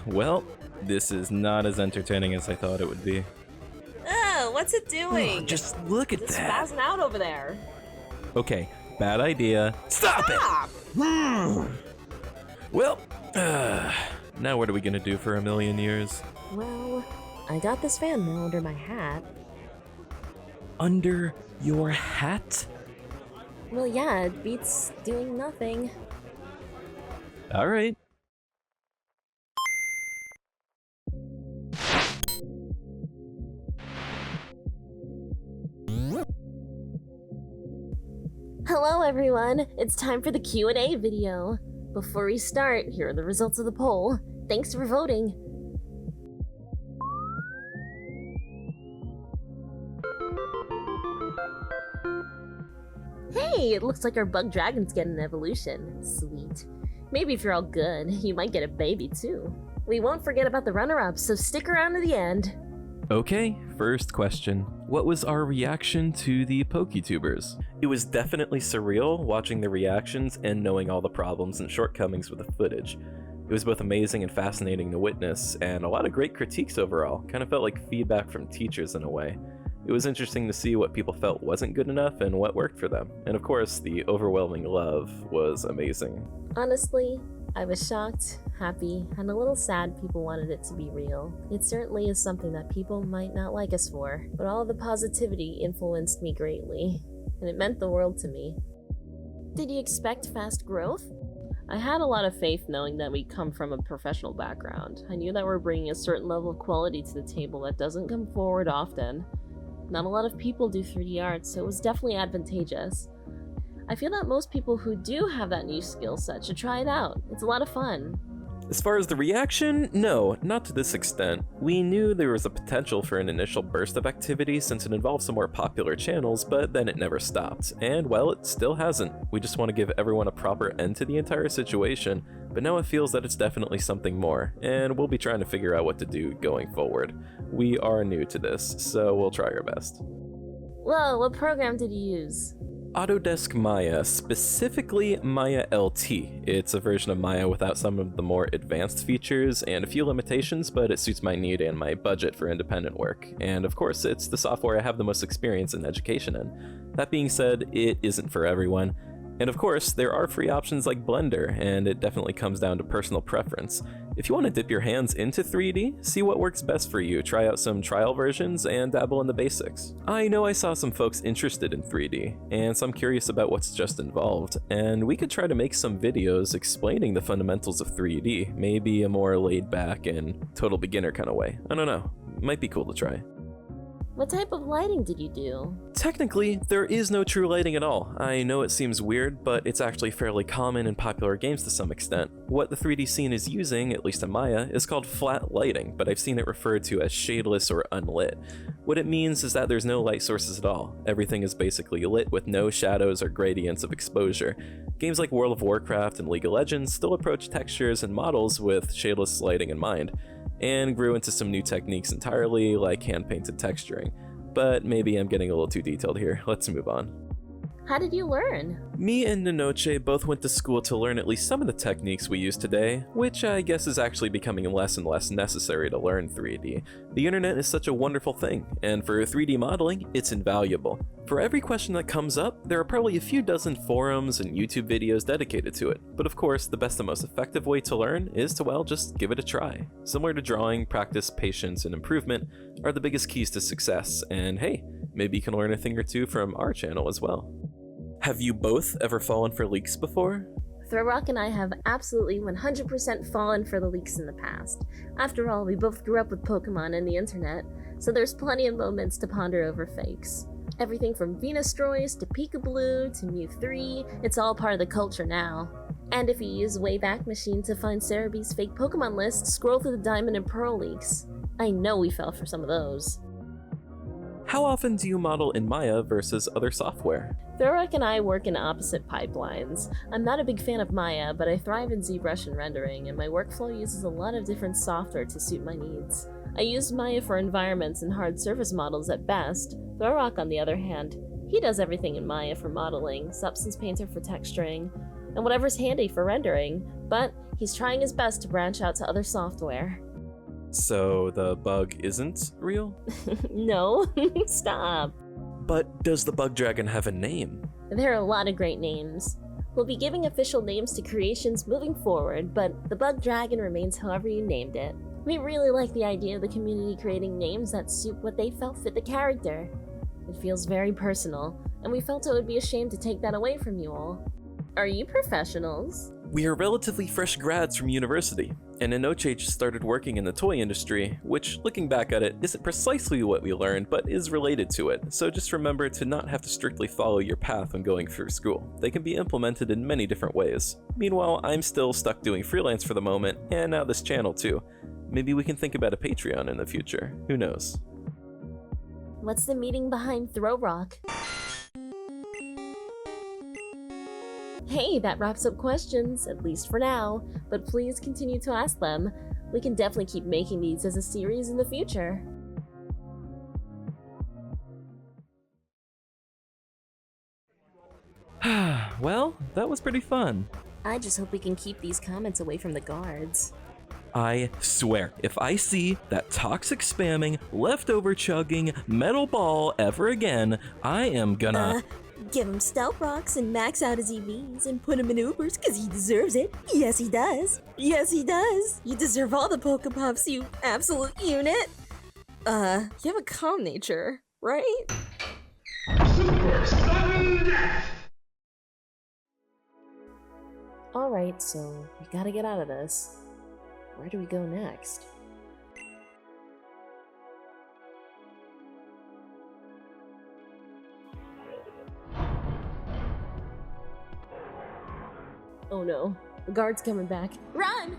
Well, this is not as entertaining as I thought it would be. Oh, what's it doing? Just look at It's that. spazzing out over there. Okay, bad idea. Stop it! Well, now what are we gonna do for a million years? Well, I got this fan mail under my hat. Under your hat? Well, yeah, it beats doing nothing. Alright. Hello everyone, it's time for the Q&A video. Before we start, here are the results of the poll. Thanks for voting. Hey, it looks like our bug dragon's getting an evolution. Sweet. Maybe if you're all good, you might get a baby too. We won't forget about the runner-ups, so stick around to the end. Okay, first question. What was our reaction to the POKETUBERs? It was definitely surreal watching the reactions and knowing all the problems and shortcomings with the footage. It was both amazing and fascinating to witness, and a lot of great critiques overall. Kind of felt like feedback from teachers in a way. It was interesting to see what people felt wasn't good enough and what worked for them. And of course, the overwhelming love was amazing. Honestly, I was shocked, happy, and a little sad people wanted it to be real. It certainly is something that people might not like us for, but all of the positivity influenced me greatly, and it meant the world to me. Did you expect fast growth? I had a lot of faith knowing that we come from a professional background. I knew that we're bringing a certain level of quality to the table that doesn't come forward often. Not a lot of people do 3D art, so it was definitely advantageous. I feel that most people who do have that niche skill set should try it out. It's a lot of fun. As far as the reaction, no, not to this extent. We knew there was a potential for an initial burst of activity since it involved some more popular channels, but then it never stopped. And well, it still hasn't. We just want to give everyone a proper end to the entire situation, but now it feels that it's definitely something more, and we'll be trying to figure out what to do going forward. We are new to this, so we'll try our best. Whoa, what program did you use? Autodesk Maya, specifically Maya LT. It's a version of Maya without some of the more advanced features and a few limitations, but it suits my need and my budget for independent work. And of course, it's the software I have the most experience and education in. That being said, it isn't for everyone. And of course, there are free options like Blender, and it definitely comes down to personal preference. If you want to dip your hands into 3D, see what works best for you, try out some trial versions, and dabble in the basics. I know I saw some folks interested in 3D, and so I'm curious about what's just involved, and we could try to make some videos explaining the fundamentals of 3D, maybe a more laid back and total beginner kind of way. I don't know, might be cool to try. What type of lighting did you do? Technically, there is no true lighting at all. I know it seems weird, but it's actually fairly common in popular games to some extent. What the 3D scene is using, at least in Maya, is called flat lighting, but I've seen it referred to as shadeless or unlit. What it means is that there's no light sources at all. Everything is basically lit with no shadows or gradients of exposure. Games like World of Warcraft and League of Legends still approach textures and models with shadeless lighting in mind, and grew into some new techniques entirely, like hand-painted texturing. But maybe I'm getting a little too detailed here. Let's move on. How did you learn? Me and Ninoche both went to school to learn at least some of the techniques we use today, which I guess is actually becoming less and less necessary to learn 3D. The internet is such a wonderful thing, and for 3D modeling, it's invaluable. For every question that comes up, there are probably a few dozen forums and YouTube videos dedicated to it, but of course, the best and most effective way to learn is to, well, just give it a try. Similar to drawing, practice, patience, and improvement are the biggest keys to success, and hey, maybe you can learn a thing or two from our channel as well. Have you both ever fallen for leaks before? Throrok and I have absolutely 100% fallen for the leaks in the past. After all, we both grew up with Pokemon and the internet, so there's plenty of moments to ponder over fakes. Everything from Venustroys to Peekaboo to Mew3, it's all part of the culture now. And if you use Wayback Machine to find Cerebee's fake Pokemon list, scroll through the Diamond and Pearl leaks. I know we fell for some of those. How often do you model in Maya versus other software? Throrok and I work in opposite pipelines. I'm not a big fan of Maya, but I thrive in ZBrush and rendering, and my workflow uses a lot of different software to suit my needs. I use Maya for environments and hard surface models at best. Throrok, on the other hand, he does everything in Maya for modeling, Substance Painter for texturing, and whatever's handy for rendering, but he's trying his best to branch out to other software. So the bug isn't real? No, stop. But does the bug dragon have a name? There are a lot of great names. We'll be giving official names to creations moving forward, but the bug dragon remains however you named it. We really like the idea of the community creating names that suit what they felt fit the character. It feels very personal, and we felt it would be a shame to take that away from you all. Are you professionals? We are relatively fresh grads from university, and Inoche started working in the toy industry, which, looking back at it, isn't precisely what we learned, but is related to it, so just remember to not have to strictly follow your path when going through school. They can be implemented in many different ways. Meanwhile, I'm still stuck doing freelance for the moment, and now this channel too. Maybe we can think about a Patreon in the future, who knows. What's the meaning behind Throrok? Hey, that wraps up questions, at least for now, but please continue to ask them. We can definitely keep making these as a series in the future. Well, that was pretty fun. I just hope we can keep these comments away from the guards. I swear, if I see that toxic spamming, leftover chugging, metal ball ever again, I am gonna... Give him stealth rocks and max out his EVs and put him in Ubers because he deserves it. Yes, he does. Yes, he does. You deserve all the Pokepuffs, you absolute unit. You have a calm nature, right? Super sudden death! Alright, so we gotta get out of this. Where do we go next? Oh no, the guard's coming back. Run!